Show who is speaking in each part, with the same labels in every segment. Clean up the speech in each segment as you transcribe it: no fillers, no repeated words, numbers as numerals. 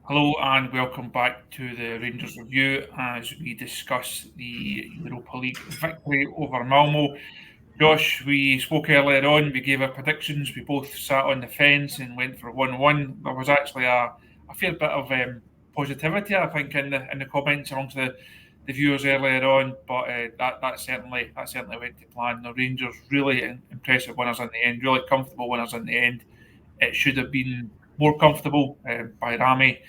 Speaker 1: Hello and welcome back to the Rangers Review as we discuss the Europa League victory over Malmo. Josh, we spoke earlier on, we gave our predictions, we both sat on the fence and went for 1-1. There was actually a fair bit of positivity, I think, in the comments amongst the viewers earlier on, but that certainly went to plan. The Rangers really impressive winners in the end, really comfortable winners in the end. It should have been more comfortable by Rami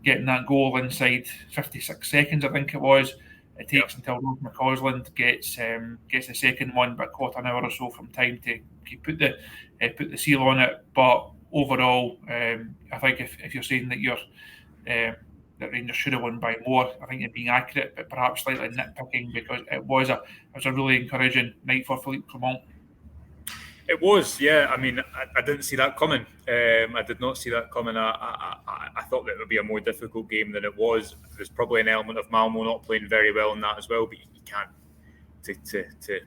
Speaker 1: getting that goal inside 56 seconds, I think it was. It takes until Ross McCausland gets the second one, but quarter an hour or so from time to put the seal on it. But overall, I think if you're saying that that Rangers should have won by more, I think you're being accurate, but perhaps slightly nitpicking because it was a really encouraging night for Philippe Clement.
Speaker 2: It was, yeah. I mean, I didn't see that coming. I did not see that coming. I thought that it would be a more difficult game than it was. There's probably an element of Malmo not playing very well in that as well, but you can't, to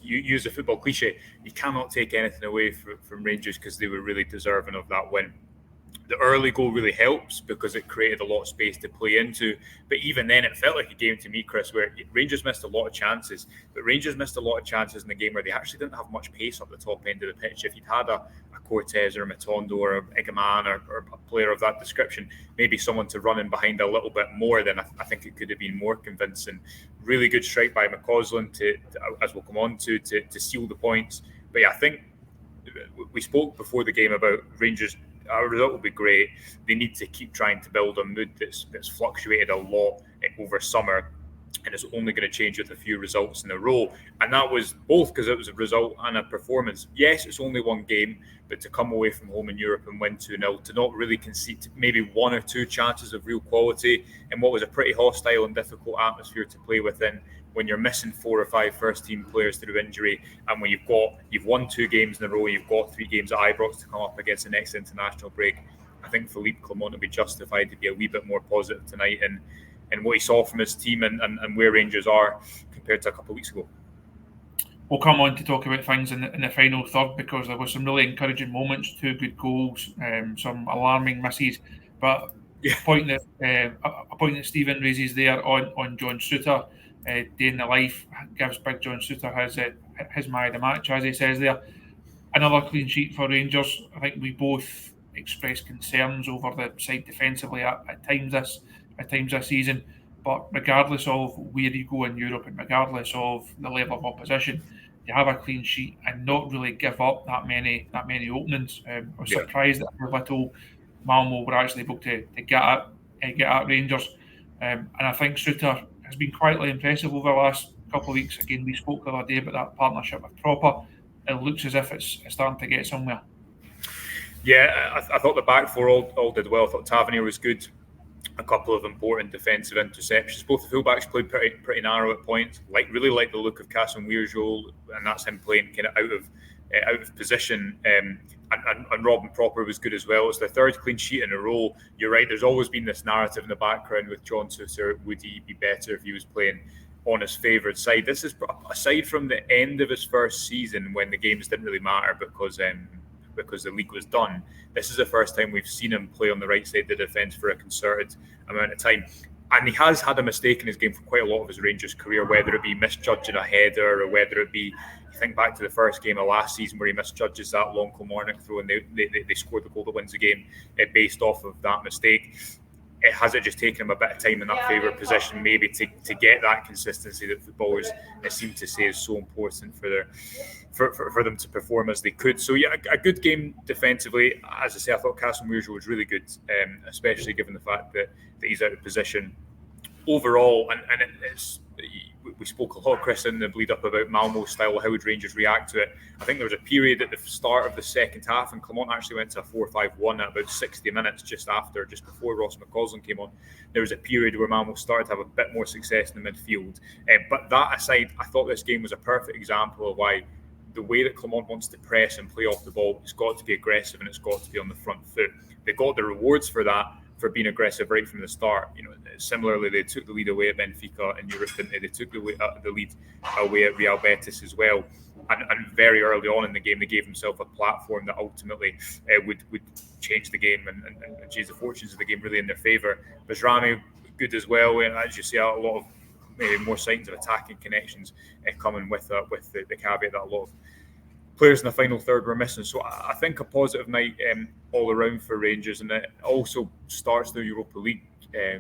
Speaker 2: use a football cliche, you cannot take anything away from Rangers because they were really deserving of that win. The early goal really helps because it created a lot of space to play into. But even then, it felt like a game to me, Chris, where Rangers missed a lot of chances. But Rangers missed a lot of chances in the game where they actually didn't have much pace up the top end of the pitch. If you'd had a Cortez or a Matondo or a Egaman or a player of that description, maybe someone to run in behind a little bit more, then I think it could have been more convincing. Really good strike by McCausland, as we'll come on to seal the points. But yeah, I think we spoke before the game about Rangers. Our result will be great. They need to keep trying to build a mood that's fluctuated a lot over summer, and it's only going to change with a few results in a row. And that was both because it was a result and a performance. Yes, it's only one game, but to come away from home in Europe and win 2-0, to not really concede maybe one or two chances of real quality in what was a pretty hostile and difficult atmosphere to play within, when you're missing 4 or 5 first-team players through injury, and when you've won 2 games in a row, you've got 3 games at Ibrox to come up against the next international break, I think Philippe Clement will be justified to be a wee bit more positive tonight and what he saw from his team and where Rangers are compared to a couple of weeks ago.
Speaker 1: We'll come on to talk about things in the final third because there were some really encouraging moments, 2 good goals, some alarming misses. But a point that Stephen raises there on John Souttar, day in the life, gives Big John Souttar his man of the match, as he says there. Another clean sheet for Rangers. I think we both expressed concerns over the side defensively at times this season. But regardless of where you go in Europe and regardless of the level of opposition, you have a clean sheet and not really give up that many openings. I was surprised at how little Malmo were actually able to get at Rangers. And I think Souttar has been quietly impressive over the last couple of weeks. Again, we spoke the other day about that partnership with Proper. It looks as if it's starting to get somewhere.
Speaker 2: Yeah, I thought the back four all did well. I thought Tavernier was good. A couple of important defensive interceptions. Both the fullbacks played pretty narrow at points. Really like the look of Casim Weirjol, and that's him playing kind of out of position. And Robin Proper was good as well. It's the 3rd clean sheet in a row. You're right. There's always been this narrative in the background with John Souttar. Would he be better if he was playing on his favoured side? This is aside from the end of his first season when the games didn't really matter because the league was done. This is the first time we've seen him play on the right side of the defence for a concerted amount of time. And he has had a mistake in his game for quite a lot of his Rangers career, whether it be misjudging a header or whether it be, you think back to the first game of last season where he misjudges that long Kilmarnock throw and they scored the goal that wins the game based off of that mistake. Has it just taken him a bit of time in that favoured position maybe to get that consistency that footballers seem to say is so important for them to perform as they could? So yeah, a good game defensively. As I say, I thought Casim Weirjol was really good, especially given the fact that he's out of position overall. And we spoke a lot, Chris, in the lead up about Malmo's style. How would Rangers react to it? I think there was a period at the start of the second half, and Clement actually went to a 4-5-1 at about 60 minutes just before Ross McCausland came on. There was a period where Malmo started to have a bit more success in the midfield. But that aside, I thought this game was a perfect example of why the way that Clement wants to press and play off the ball, it's got to be aggressive and it's got to be on the front foot. They got the rewards for that, for being aggressive right from the start. Similarly, they took the lead away at Benfica in Europe, didn't they? They took the lead away at Real Betis as well. and very early on in the game, they gave himself a platform that ultimately would change the game and change the fortunes of the game really in their favour. Bajrami good as well, and as you see, a lot of maybe more signs of attacking connections coming with the caveat that a lot of players in the final third were missing. So I think a positive night all around for Rangers, and it also starts the Europa League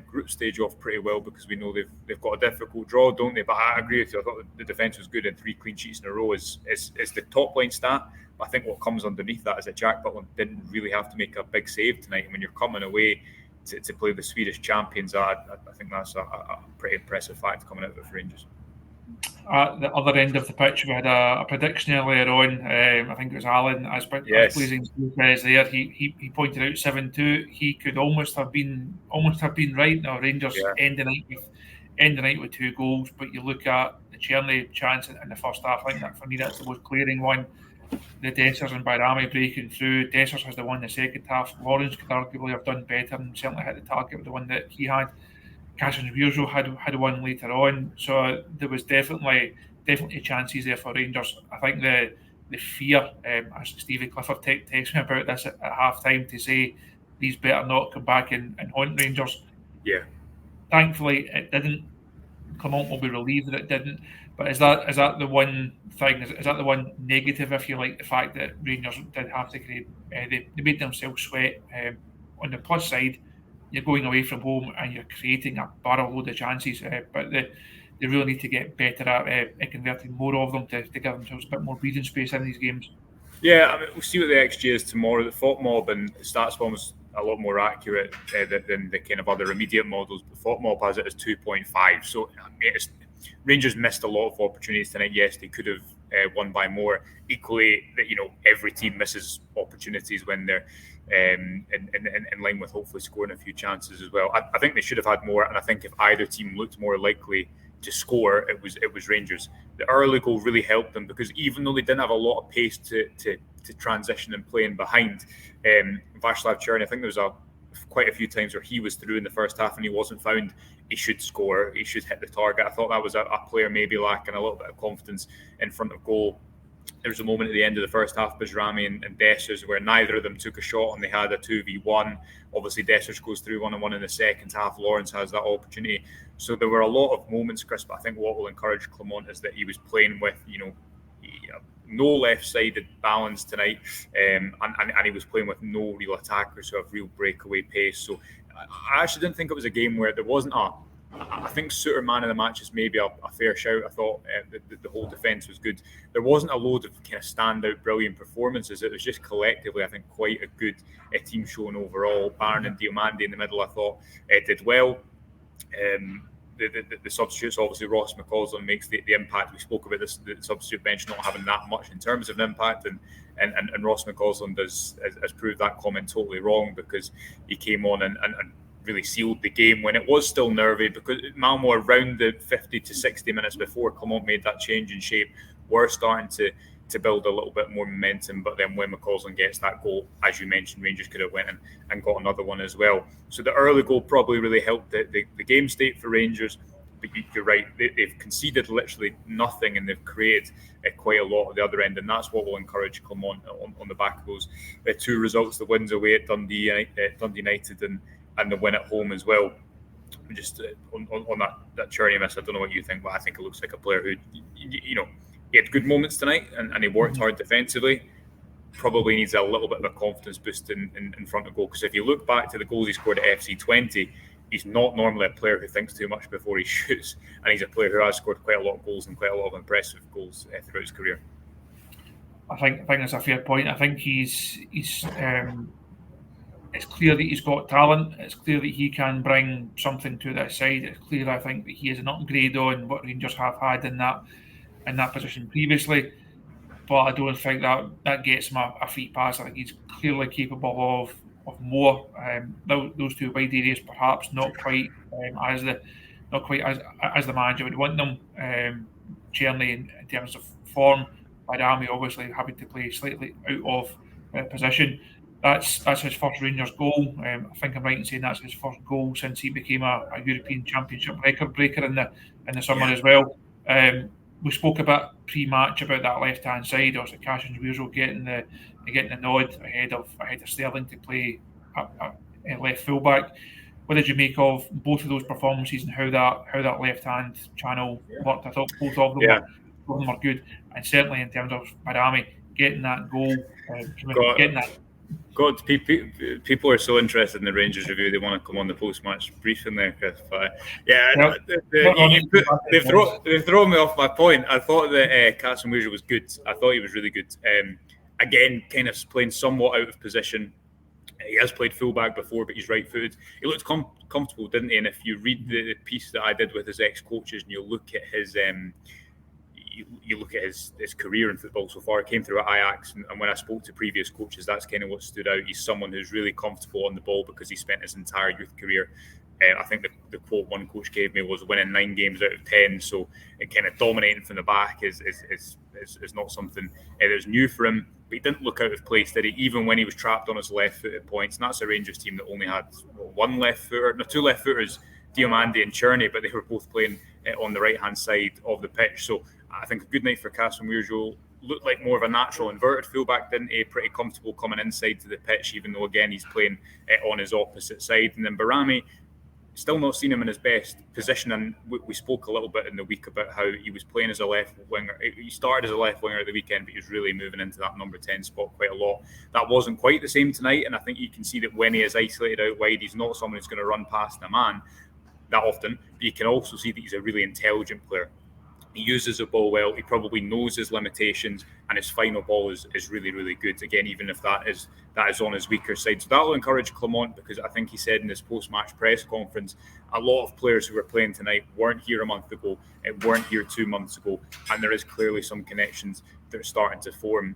Speaker 2: group stage off pretty well, because we know they've got a difficult draw, don't they? But I agree with you. I thought the defence was good, and 3 clean sheets in a row is the top line stat. But I think what comes underneath that is that Jack Butland didn't really have to make a big save tonight. And when you're coming away to play the Swedish champions, I think that's a pretty impressive fact coming out of it for Rangers.
Speaker 1: At the other end of the pitch, we had a prediction earlier on. I think it was Alan, as pleasing as there. He pointed out 7-2. He could almost have been right. Now Rangers end the night with 2 goals, but you look at the Cherney chance in the first half. I think that for me that's the most glaring one. The Dessers and Bayrami breaking through. Dessers has the one in the second half. Lawrence could arguably have done better and certainly hit the target with the one that he had. Cassian Virgil had one later on, so there was definitely chances there for Rangers. I think the fear, as Stevie Clifford texted me about this at half time to say these better not come back and haunt Rangers.
Speaker 2: Yeah.
Speaker 1: Thankfully it didn't. Clement will be relieved that it didn't. But is that the one thing? Is that the one negative, if you like, the fact that Rangers did have to create? They made themselves sweat. On the plus side, you're going away from home and you're creating a barrel load of chances, but they really need to get better at converting more of them to give themselves a bit more breathing space in these games.
Speaker 2: Yeah, I mean, we'll see what the XG is tomorrow. The FOTMob and StatsBomb was a lot more accurate than the kind of other immediate models. But FOTMob has it as 2.5. So I mean, Rangers missed a lot of opportunities tonight. Yes, they could have won by more. Equally, every team misses opportunities when they're in line with hopefully scoring a few chances as well. I think they should have had more, and I think if either team looked more likely to score, it was Rangers. The early goal really helped them, because even though they didn't have a lot of pace to transition and playing behind, Václav Černý, I think there was quite a few times where he was through in the first half and he wasn't found. He should score, he should hit the target. I thought that was a player maybe lacking a little bit of confidence in front of goal. There was a moment at the end of the first half, Bajrami and Dessers, where neither of them took a shot and they had a 2v1. Obviously, Dessers goes through 1-on-1 in the second half. Lawrence has that opportunity. So there were a lot of moments, Chris, but I think what will encourage Clement is that he was playing with, no left-sided balance tonight, and he was playing with no real attackers who have real breakaway pace. So I actually didn't think it was a game where there wasn't I think Suter man of the match is maybe a fair shout. I thought the whole defence was good. There wasn't a load of kind of standout, brilliant performances. It was just collectively, I think, quite a good team showing overall. Barron and Diomande in the middle, I thought, did well. The substitutes, obviously, Ross McCausland makes the impact. We spoke about the substitute bench not having that much in terms of an impact, and Ross McCausland has proved that comment totally wrong, because he came on and really sealed the game when it was still nervy, because Malmo around the 50 to 60 minutes before Clement made that change in shape were starting to build a little bit more momentum. But then when McCausland gets that goal, as you mentioned, Rangers could have went and got another one as well. So the early goal probably really helped the game state for Rangers. But you're right, they've conceded literally nothing, and they've created quite a lot at the other end, and that's what will encourage Clement on the back of those 2 results: the wins away at Dundee United and the win at home as well. Just on that Černý miss, I don't know what you think, but I think it looks like a player who, he had good moments tonight and he worked hard defensively. Probably needs a little bit of a confidence boost in front of goal, because if you look back to the goals he scored at FC 20, he's not normally a player who thinks too much before he shoots, and he's a player who has scored quite a lot of goals and quite a lot of impressive goals throughout his career.
Speaker 1: I think that's a fair point. I think he's it's clear that he's got talent. It's clear that he can bring something to that side. It's clear, I think, that he is an upgrade on what Rangers have had in that position previously. But I don't think that gets him a free pass. I think he's clearly capable of more. Those 2 wide areas, perhaps not quite as the manager would want them. Černý in terms of form, Bayrami obviously having to play slightly out of position. That's his first Rangers goal. I think I'm right in saying that's his first goal since he became a European Championship record breaker in the summer as well. we spoke a bit pre-match about that left-hand side. Also, Cash and Weirzo getting the nod ahead of Sterling to play a left fullback. What did you make of both of those performances and how that left-hand channel worked? I thought both of them were good, and certainly in terms of Barami getting that goal, getting that.
Speaker 2: God, people are so interested in the Rangers review. They want to come on the post-match briefing there, Chris. But they've thrown me off my point. I thought that Carson Weirzo was good. I thought he was really good. Again, kind of playing somewhat out of position. He has played fullback before, but he's right-footed. He looked comfortable, didn't he? And if you read the piece that I did with his ex-coaches, and you look at his you look at his career in football so far. He came through at Ajax, and when I spoke to previous coaches, that's kind of what stood out. He's someone who's really comfortable on the ball because he spent his entire youth career. I think the quote one coach gave me was winning 9 games out of 10. So it kind of dominating from the back is not something that's new for him. But he didn't look out of place, did he? Even when he was trapped on his left foot at points. And that's a Rangers team that only had two left footers, Diomande and Cherney, but they were both playing on the right hand side of the pitch. So I think a good night for Carson Weirzo. Looked like more of a natural inverted fullback, didn't he? Pretty comfortable coming inside to the pitch, even though again he's playing on his opposite side. And then Barami, still not seen him in his best position, and we spoke a little bit in the week about how he was playing as a left winger. He started as a left winger at the weekend, but he was really moving into that number 10 spot quite a lot. That wasn't quite the same tonight, and I think you can see that when he is isolated out wide, he's not someone who's going to run past a man that often, but you can also see that he's a really intelligent player. He uses the ball well. He probably knows his limitations, and his final ball is really, really good. Again, even if that is on his weaker side. So that will encourage Clement, because I think he said in his post-match press conference, a lot of players who were playing tonight weren't here a month ago, weren't here 2 months ago, and there is clearly some connections that are starting to form.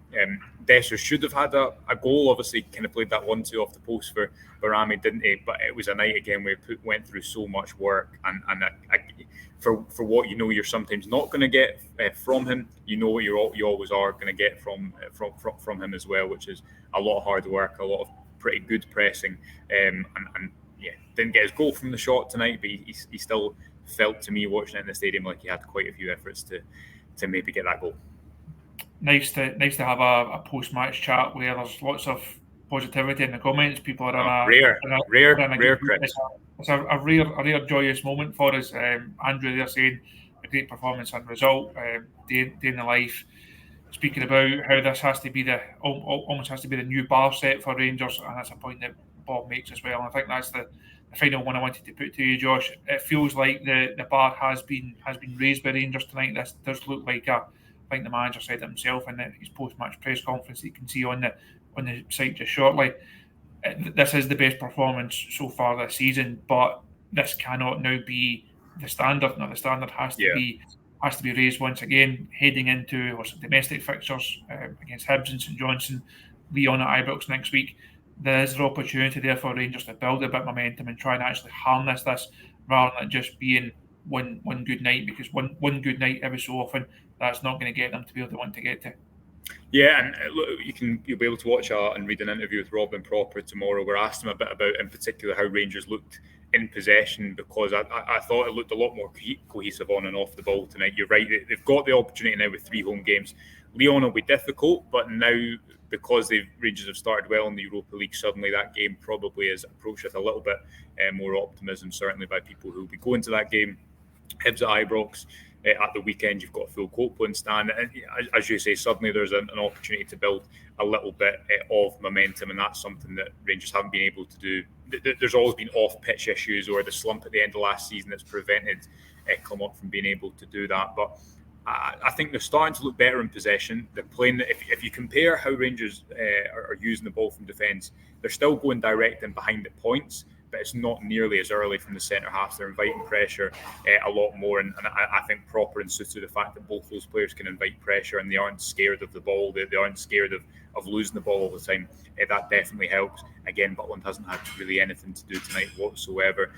Speaker 2: Dessers should have had a goal. Obviously, kind of played that 1-2 off the post for Barami, didn't he? But it was a night again where he went through so much work, and for what you know you're sometimes not going to get from him, you know what you always are going to get from him as well, which is a lot of hard work, a lot of pretty good pressing, and didn't get his goal from the shot tonight, but he still felt to me watching it in the stadium like he had quite a few efforts to maybe get that goal.
Speaker 1: Nice to have a post-match chat where there's lots of positivity in the comments. People are
Speaker 2: rare, Chris.
Speaker 1: It's a rare joyous moment for us. Andrew there saying a great performance and result, day in the life. Speaking about how this has to be almost has to be the new bar set for Rangers, and that's a point that Bob makes as well. And I think that's the final one I wanted to put to you, Josh. It feels like the bar has been raised by Rangers tonight. This does look like I think the manager said it himself in his post-match press conference that you can see on the site just shortly. This is the best performance so far this season, but this cannot now be the standard. Now the standard has to be raised once again, heading into domestic fixtures against Hibs and St Johnstone, Lyon at Ibrox next week. There is an opportunity there for Rangers to build a bit of momentum and try and actually harness this rather than just being one good night, because one good night every so often, that's not going to get them to be able to want to get to.
Speaker 2: Yeah, and look, you'll be able to watch and read an interview with Robin Proper tomorrow where I asked him a bit about, in particular, how Rangers looked in possession, because I thought it looked a lot more cohesive on and off the ball tonight. You're right, they've got the opportunity now with 3 home games. Lyon will be difficult, but now because Rangers have started well in the Europa League, suddenly that game probably is approached with a little bit more optimism, certainly by people who will be going to that game. Hibs at Ibrox. At the weekend, you've got a full Copeland stand, and as you say, suddenly there's an opportunity to build a little bit of momentum, and that's something that Rangers haven't been able to do. There's always been off-pitch issues or the slump at the end of last season that's prevented Clement from being able to do that. But I think they're starting to look better in possession. They're playing. If you compare how Rangers are using the ball from defence, they're still going direct and behind at points, but it's not nearly as early from the centre half. They're inviting pressure a lot more, and I think Proper and Sutu, the fact that both those players can invite pressure and they aren't scared of the ball, they aren't scared of losing the ball all the time, that definitely helps. Again, Butland hasn't had really anything to do tonight whatsoever.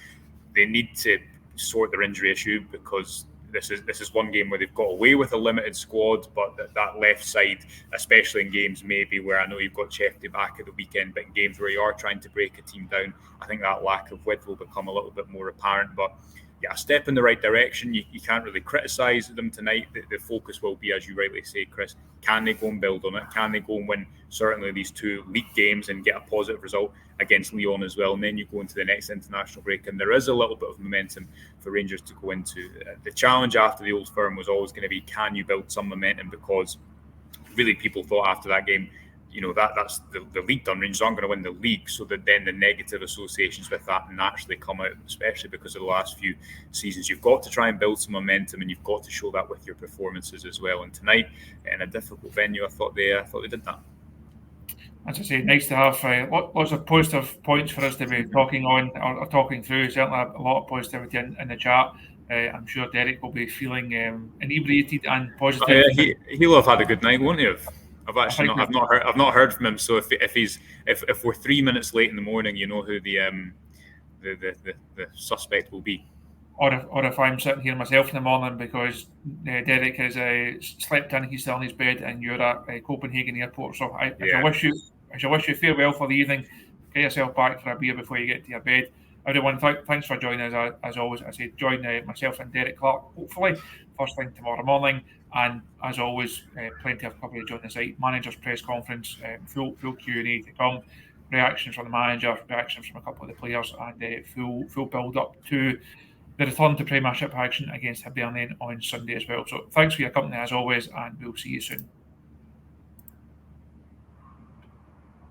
Speaker 2: They need to sort their injury issue, because this is one game where they've got away with a limited squad, but that left side, especially in games maybe where I know you've got Chefty back at the weekend, but in games where you are trying to break a team down, I think that lack of width will become a little bit more apparent. But a step in the right direction. You can't really criticise them tonight. The focus will be, as you rightly say, Chris, can they go and build on it? Can they go and win certainly these 2 league games and get a positive result against Lyon as well? And then you go into the next international break, and there is a little bit of momentum for Rangers to go into. The challenge after the Old Firm was always going to be, can you build some momentum? Because really people thought after that game, that's the league done. Rangers aren't going to win the league, so that then the negative associations with that naturally come out, especially because of the last few seasons. You've got to try and build some momentum, and you've got to show that with your performances as well. And tonight, in a difficult venue, I thought they did that.
Speaker 1: As I say, nice to have lots of positive points for us to be talking on or talking through. Certainly a lot of positivity in the chat. I'm sure Derek will be feeling inebriated and positive.
Speaker 2: He'll have had a good night, won't he? I've not heard from him. So if we're 3 minutes late in the morning, you know who the suspect will be.
Speaker 1: Or if I'm sitting here myself in the morning because Derek has slept in, he's still in his bed, and you're at Copenhagen airport. So I shall wish you farewell for the evening. Get yourself back for a beer before you get to your bed. Everyone, thanks for joining us. As always, I say join myself and Derek Clark, hopefully, first thing tomorrow morning. And as always, plenty of coverage on the site. Manager's press conference, full Q&A to come. Reactions from the manager, reactions from a couple of the players, and full build-up to the return to Premiership action against Hibernian on Sunday as well. So thanks for your company as always, and we'll see you soon.